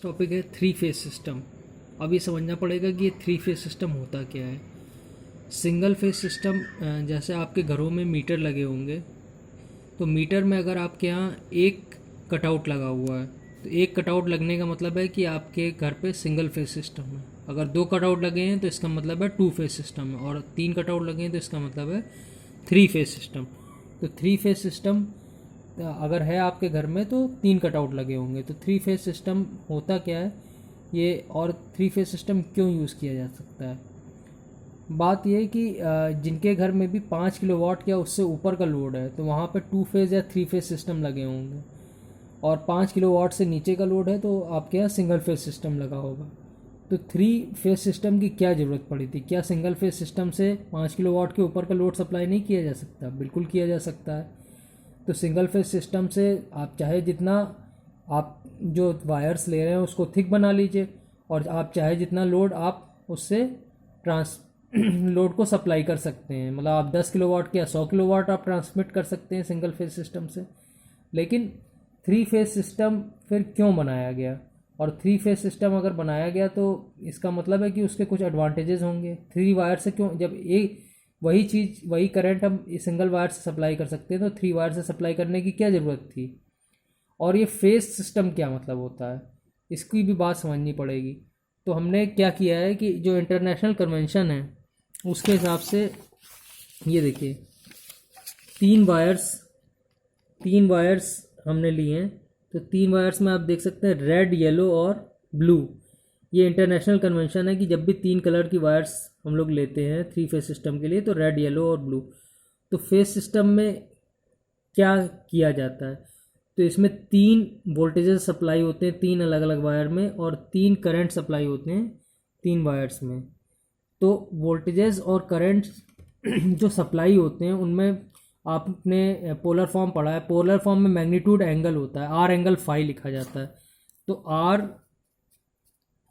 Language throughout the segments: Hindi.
टॉपिक है थ्री फेज सिस्टम। अब ये समझना पड़ेगा कि ये थ्री फेज सिस्टम होता क्या है। सिंगल फेज सिस्टम, जैसे आपके घरों में मीटर लगे होंगे, तो मीटर में अगर आपके यहाँ एक कटआउट लगा हुआ है तो एक कटआउट लगने का मतलब है कि आपके घर पे सिंगल फेज सिस्टम है। अगर दो कटआउट लगे हैं तो इसका मतलब है टू फेज सिस्टम है, और तीन कटआउट लगे हैं तो इसका मतलब है थ्री फेज सिस्टम। तो थ्री फेज सिस्टम अगर है आपके घर में तो तीन कटआउट लगे होंगे। तो थ्री फेज सिस्टम होता क्या है ये, और थ्री फेज सिस्टम क्यों यूज़ किया जा सकता है। बात यह है कि जिनके घर में भी 5 किलोवाट या उससे ऊपर का लोड है तो वहाँ पे टू फेज या थ्री फेज सिस्टम लगे होंगे, और 5 किलोवाट से नीचे का लोड है तो आपके यहाँ सिंगल फेज सिस्टम लगा होगा। तो थ्री फेज सिस्टम की क्या ज़रूरत पड़ी थी? क्या सिंगल फेज सिस्टम से 5 किलोवाट के ऊपर का लोड सप्लाई नहीं किया जा सकता? बिल्कुल किया जा सकता है। तो सिंगल फेज सिस्टम से आप चाहे जितना आप जो वायर्स ले रहे हैं उसको थिक बना लीजिए, और आप चाहे जितना लोड आप उससे ट्रांस लोड को सप्लाई कर सकते हैं। मतलब आप 10 किलोवाट के या 100 किलोवाट आप ट्रांसमिट कर सकते हैं सिंगल फेज सिस्टम से। लेकिन थ्री फेज सिस्टम फिर क्यों बनाया गया? और थ्री फेज सिस्टम अगर बनाया गया तो इसका मतलब है कि उसके कुछ एडवांटेजेस होंगे। थ्री वायर से क्यों, जब एक वही चीज़ वही करंट हम सिंगल वायर से सप्लाई कर सकते हैं तो थ्री वायर से सप्लाई करने की क्या ज़रूरत थी? और ये फेज सिस्टम क्या मतलब होता है, इसकी भी बात समझनी पड़ेगी। तो हमने क्या किया है कि जो इंटरनेशनल कन्वेंशन है उसके हिसाब से ये देखिए, तीन वायर्स तीन वायर्स हमने लिए हैं। तो तीन वायर्स में आप देख सकते हैं रेड, येलो और ब्लू। ये इंटरनेशनल कन्वेंशन है कि जब भी तीन कलर की वायर्स हम लोग लेते हैं थ्री फेज सिस्टम के लिए तो रेड, येलो और ब्लू। तो फेज सिस्टम में क्या किया जाता है, तो इसमें तीन वोल्टेजेस सप्लाई होते हैं तीन अलग अलग वायर में, और तीन करंट सप्लाई होते हैं तीन वायर्स में। तो वोल्टेजेस और करंट जो सप्लाई होते हैं उनमें आपने पोलर फॉर्म पढ़ा है। पोलर फॉर्म में मैग्नीट्यूड एंगल होता है, आर एंगल फाई लिखा जाता है। तो आर,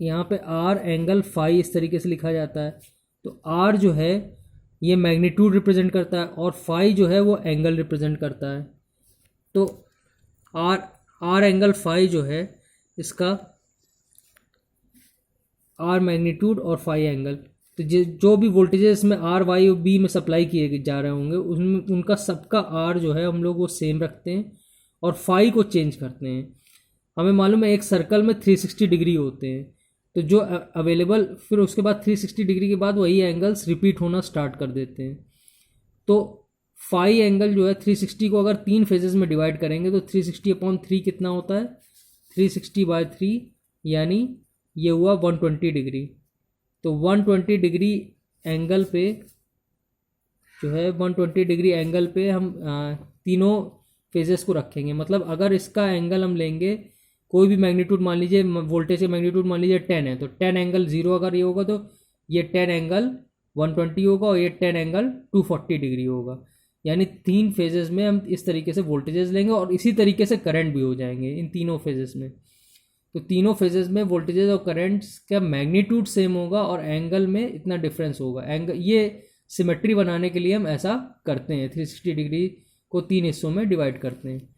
यहाँ पे आर एंगल फाई इस तरीके से लिखा जाता है। तो आर जो है ये मैग्नीट्यूड रिप्रेजेंट करता है, और फाई जो है वो एंगल रिप्रेजेंट करता है। तो आर आर एंगल फाई जो है इसका आर मैग्नीट्यूड और फाई एंगल। तो जो भी वोल्टेजेस में आर, वाई और बी में सप्लाई किए जा रहे होंगे उनमें उनका सबका आर जो है हम लोग वो सेम रखते हैं, और फाई को चेंज करते हैं। हमें मालूम है एक सर्कल में 360 डिग्री होते हैं, तो जो अवेलेबल फिर उसके बाद 360 डिग्री के बाद वही एंगल्स रिपीट होना स्टार्ट कर देते हैं। तो फाई एंगल जो है 360 को अगर तीन फेजेस में डिवाइड करेंगे तो 360/3 कितना होता है? 360/3 यानी ये हुआ 120 डिग्री। तो 120 डिग्री एंगल पे जो है 120 डिग्री एंगल पे हम तीनों फेजेस को रखेंगे। मतलब अगर इसका एंगल हम लेंगे, कोई भी मैग्नीट्यूड मान लीजिए, वोल्टेज का मैग्नीट्यूड मान लीजिए 10 है, तो 10 एंगल 0 अगर ये होगा तो ये 10 एंगल 120 होगा, और ये 10 एंगल 240 डिग्री होगा। यानी तीन फेजेस में हम इस तरीके से वोल्टेजेस लेंगे, और इसी तरीके से करंट भी हो जाएंगे इन तीनों फेजेस में। तो तीनों फेजेस में वोल्टेजेस और करंट्स का मैग्नीट्यूड सेम होगा, और एंगल में इतना डिफरेंस होगा। एंगल ये सिमेट्री बनाने के लिए हम ऐसा करते हैं, 360 डिग्री को तीन हिस्सों में डिवाइड करते हैं।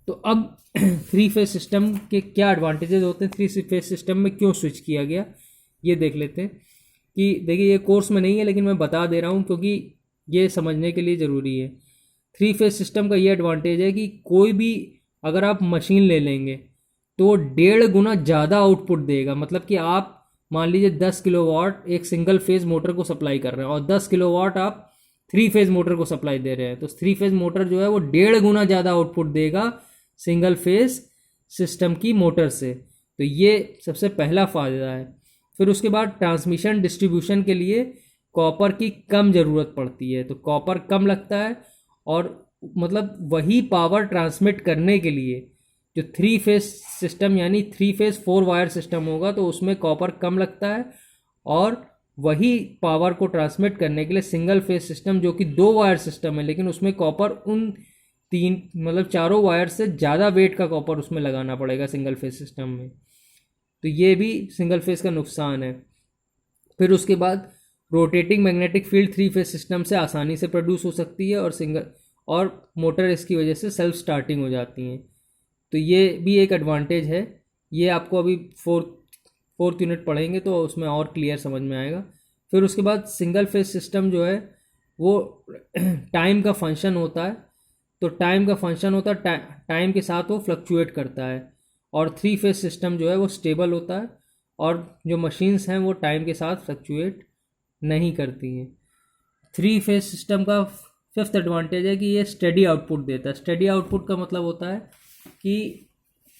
तो अब थ्री फेज सिस्टम के क्या एडवांटेजेस होते हैं, थ्री फेज सिस्टम में क्यों स्विच किया गया, ये देख लेते हैं। कि देखिए ये कोर्स में नहीं है लेकिन मैं बता दे रहा हूँ क्योंकि ये समझने के लिए ज़रूरी है। थ्री फेज सिस्टम का ये एडवांटेज है कि कोई भी अगर आप मशीन ले लेंगे तो 1.5 गुना ज़्यादा आउटपुट देगा। मतलब कि आप मान लीजिए 10 किलोवाट एक सिंगल फेज मोटर को सप्लाई कर रहे हैं, और 10 किलोवाट आप थ्री फेज मोटर को सप्लाई दे रहे हैं, तो थ्री फेज मोटर जो है वो 1.5 गुना ज़्यादा आउटपुट देगा सिंगल फेज सिस्टम की मोटर से। तो ये सबसे पहला फ़ायदा है। फिर उसके बाद ट्रांसमिशन डिस्ट्रीब्यूशन के लिए कॉपर की कम ज़रूरत पड़ती है, तो कॉपर कम लगता है, और मतलब वही पावर ट्रांसमिट करने के लिए जो थ्री फेज सिस्टम यानी थ्री फेज 4 वायर सिस्टम होगा तो उसमें कॉपर कम लगता है, और वही पावर को ट्रांसमिट करने के लिए सिंगल फेज सिस्टम जो कि 2 वायर सिस्टम है लेकिन उसमें कॉपर उन तीन मतलब चारों वायर से ज़्यादा वेट का कॉपर उसमें लगाना पड़ेगा सिंगल फेज सिस्टम में। तो ये भी सिंगल फेज का नुकसान है। फिर उसके बाद rotating magnetic field three phase system से आसानी से प्रोड्यूस हो सकती है, और मोटर इसकी वजह से सेल्फ स्टार्टिंग हो जाती हैं। तो ये भी एक एडवांटेज है ये आपको अभी फोर्थ यूनिट पढ़ेंगे तो उसमें और क्लियर समझ में आएगा। फिर उसके बाद सिंगल फेज सिस्टम जो है वो टाइम का फंक्शन होता है, तो टाइम का फंक्शन होता है, टाइम के साथ वो फ्लक्चुएट करता है। और थ्री फेज सिस्टम जो है वो स्टेबल होता है, और जो मशीन्स हैं वो टाइम के साथ फ्लक्चुएट नहीं करती हैं। थ्री फेज सिस्टम का फिफ्थ एडवांटेज है कि ये स्टेडी आउटपुट देता है। स्टेडी आउटपुट का मतलब होता है कि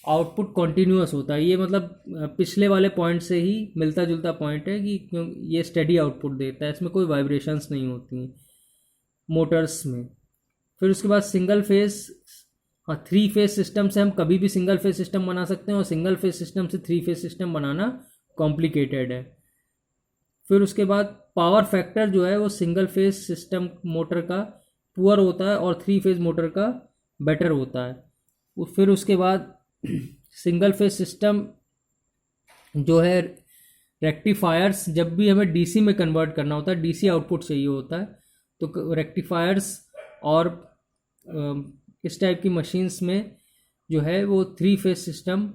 आउटपुट कॉन्टीन्यूअस होता है। ये मतलब पिछले वाले पॉइंट से ही मिलता जुलता पॉइंट है कि क्यों ये स्टेडी आउटपुट देता है, इसमें कोई वाइब्रेशंस नहीं होती हैं मोटर्स में। फिर उसके बाद सिंगल फेज, हाँ थ्री फेज सिस्टम से हम कभी भी सिंगल फेज सिस्टम बना सकते हैं, और सिंगल फेज सिस्टम से थ्री फेज सिस्टम बनाना कॉम्प्लिकेटेड है। फिर उसके बाद पावर फैक्टर जो है वो सिंगल फेज सिस्टम मोटर का पुअर होता है और थ्री फेज मोटर का बेटर होता है। फिर उसके बाद सिंगल फेज सिस्टम जो है रेक्टिफायर्स, जब भी हमें डीसी में कन्वर्ट करना होता है, डीसी आउटपुट चाहिए होता है, तो रेक्टिफायर्स और इस टाइप की मशीन्स में जो है वो थ्री फेज सिस्टम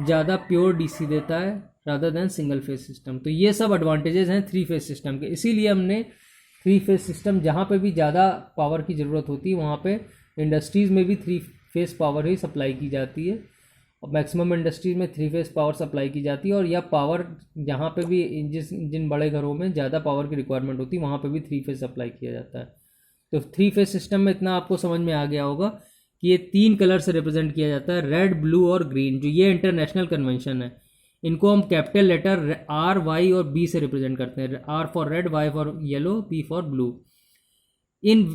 ज़्यादा प्योर डीसी देता है rather than single phase system. तो ये सब एडवांटेजेस हैं थ्री फेज सिस्टम के, इसीलिए हमने थ्री फेज सिस्टम जहाँ पे भी ज़्यादा पावर की ज़रूरत होती है वहाँ पे इंडस्ट्रीज़ में भी थ्री फेज पावर ही सप्लाई की जाती है, और मैक्सिमम इंडस्ट्रीज में थ्री फेज पावर सप्लाई की जाती है। और यह पावर जहाँ पे भी जिन बड़े घरों में ज़्यादा पावर की रिक्वायरमेंट होती है वहाँ पे भी थ्री फेज सप्लाई किया जाता है। तो थ्री फेज सिस्टम में इतना आपको समझ में आ गया होगा कि ये तीन कलर से रिप्रेजेंट किया जाता है, रेड, ब्लू और ग्रीन। जो ये इंटरनेशनल कन्वेंशन है, इनको हम कैपिटल लेटर आर, वाई और बी से रिप्रेजेंट करते हैं। R for red, Y for yellow, B for blue. इन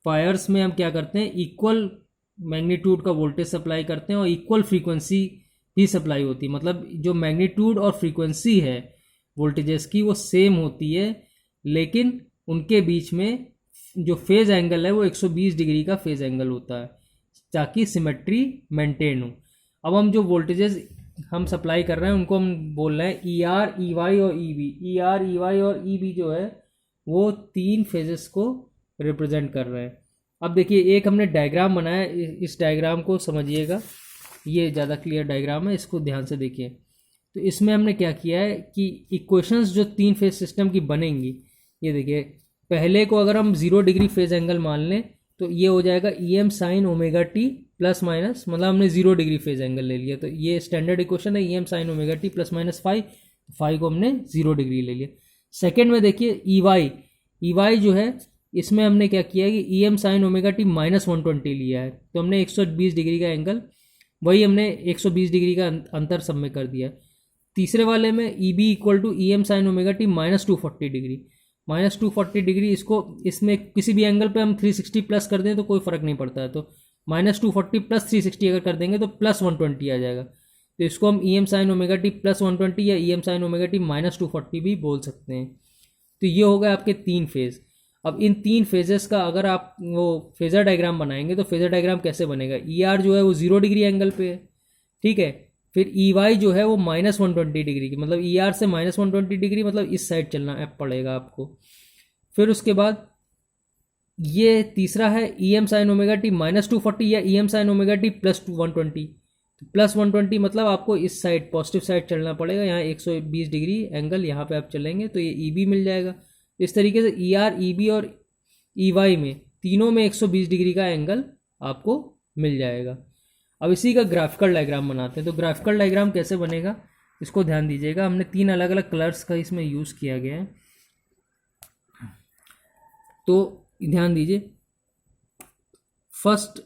वायर्स में हम क्या करते हैं, इक्वल मैग्नीट्यूड का वोल्टेज सप्लाई करते हैं और इक्वल फ्रीक्वेंसी भी सप्लाई होती है। मतलब जो मैग्नीट्यूड और फ्रीक्वेंसी है वोल्टेजेस की वो सेम होती है, लेकिन उनके बीच में जो फेज़ एंगल है वो 120 डिग्री का फेज़ एंगल होता है, ताकि सिमेट्री मेंटेन हो। अब हम जो वोल्टेजेस हम सप्लाई कर रहे हैं उनको हम बोल रहे हैं ई आर, ई वाई और E B. E R, E Y और ई बी जो है वो तीन फेजेस को रिप्रेजेंट कर रहे हैं। अब देखिए एक हमने डायग्राम बनाया, इस डायग्राम को समझिएगा, ये ज़्यादा क्लियर डायग्राम है, इसको ध्यान से देखिए। तो इसमें हमने क्या किया है कि इक्वेशंस जो तीन फेज सिस्टम की बनेंगी, ये देखिए पहले को अगर हम 0 डिग्री फेज एंगल मान लें तो ये हो जाएगा E M sine omega T plus minus, मतलब हमने 0 डिग्री फेज एंगल ले लिया, तो ये स्टैंडर्ड इक्वेशन है E M sine omega T plus minus five को हमने 0 डिग्री ले लिया। सेकेंड में देखिए ई वाई जो है इसमें हमने क्या किया है कि E M sine omega T minus 120 लिया है, तो हमने 120 डिग्री का एंगल, वही हमने 120 डिग्री का अंतर सब में कर दिया। तीसरे वाले में E B equal to E M sine omega T minus 240 degree, minus 240 degree, इसको इसमें किसी भी एंगल पे हम 360 प्लस कर दें तो कोई फ़र्क नहीं पड़ता है, तो माइनस 240 प्लस 360 अगर कर देंगे तो प्लस 120 आ जाएगा। तो इसको हम E M sine omega T plus 120 या E M sine omega T minus 240 भी बोल सकते हैं। तो ये हो गए आपके तीन फेज़। अब इन तीन फेजेस का अगर आप वो फेज़र डायग्राम बनाएंगे तो फेज़र डायग्राम कैसे बनेगा, ई आर जो है वो 0 डिग्री एंगल पे है, ठीक है। फिर ई वाई जो है वो माइनस 120 डिग्री की, मतलब ई आर से माइनस 120 डिग्री, मतलब इस साइड चलना पड़ेगा आपको। फिर उसके बाद ये तीसरा है E M sine omega T minus 240 या E M sine omega T plus 120, तो प्लस 120 मतलब आपको इस साइड पॉजिटिव साइड चलना पड़ेगा, यहाँ 120 डिग्री एंगल यहाँ पे आप चलेंगे तो ये ई बी मिल जाएगा। इस तरीके से ई आर, ई बी और ई वाई में तीनों में 120 डिग्री का एंगल आपको मिल जाएगा। अब इसी का ग्राफिकल डायग्राम बनाते हैं। तो ग्राफिकल डायग्राम कैसे बनेगा इसको ध्यान दीजिएगा, हमने तीन अलग अलग कलर्स का इसमें यूज़ किया गया है, तो ध्यान दीजिए। फर्स्ट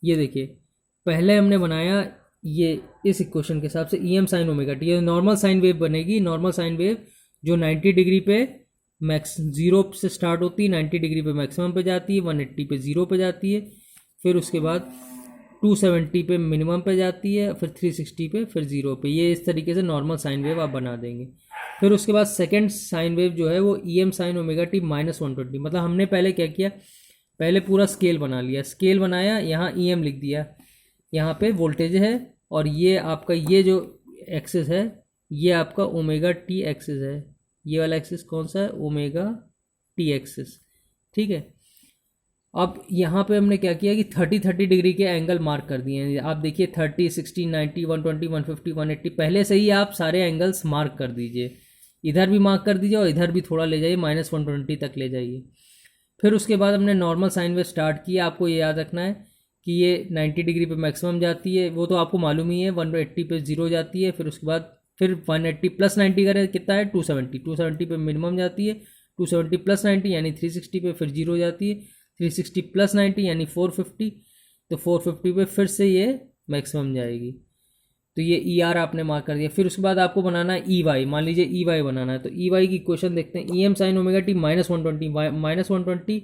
ये देखिए पहले हमने बनाया ये इस इक्वेशन के हिसाब से E M sine omega T, ये नॉर्मल साइन वेव बनेगी। नॉर्मल साइन वेव जो 90 डिग्री पे मैक्स 0 से स्टार्ट होती है, 90 डिग्री पे मैक्सिमम पे जाती है, 180 पे 0 पे जाती है, फिर उसके बाद 270 पे मिनिमम पे जाती है, फिर 360 पे, फिर 0 पे। ये इस तरीके से नॉर्मल साइन वेव आप बना देंगे। फिर उसके बाद सेकंड साइन वेव जो है वो E M sine omega T minus 120, मतलब हमने पहले क्या किया, पहले पूरा स्केल बना लिया, स्केल बनाया, यहाँ ई एम लिख दिया, यहाँ पे वोल्टेज है, और ये आपका ये जो एक्सिस है ये आपका ओमेगा टी एक्सिस है, ये वाला एक्सिस कौन सा है, ओमेगा टी एक्सिस, ठीक है। अब यहाँ पे हमने क्या किया कि 30 डिग्री के एंगल मार्क कर दिए हैं। आप देखिए 30, 60, 90, 120, 150, 180 पहले से ही आप सारे एंगल्स मार्क कर दीजिए। इधर भी मार्क कर दीजिए और इधर भी थोड़ा ले जाइए, -120 तक ले जाइए। फिर उसके बाद हमने नॉर्मल साइन वेव स्टार्ट किया। आपको ये याद रखना है कि ये 90 डिग्री पे मैक्सिमम जाती है, वो तो आपको मालूम ही है। 180 पे 0 जाती है, फिर उसके बाद फिर 180 प्लस 90 करें कितना है 270, 270 पे मिनिमम जाती है। 270 प्लस 90 यानी 360 पे फिर 0 जाती है। 360 प्लस 90 यानी 450, तो 450 पे फिर से ये मैक्सिमम जाएगी। तो ये ई आर आपने मार्क कर दिया। फिर उसके बाद आपको बनाना है ई वाई। मान लीजिए ई वाई बनाना है, तो ई वाई की इक्वेशन देखते हैं। E M sine omega T -120, -120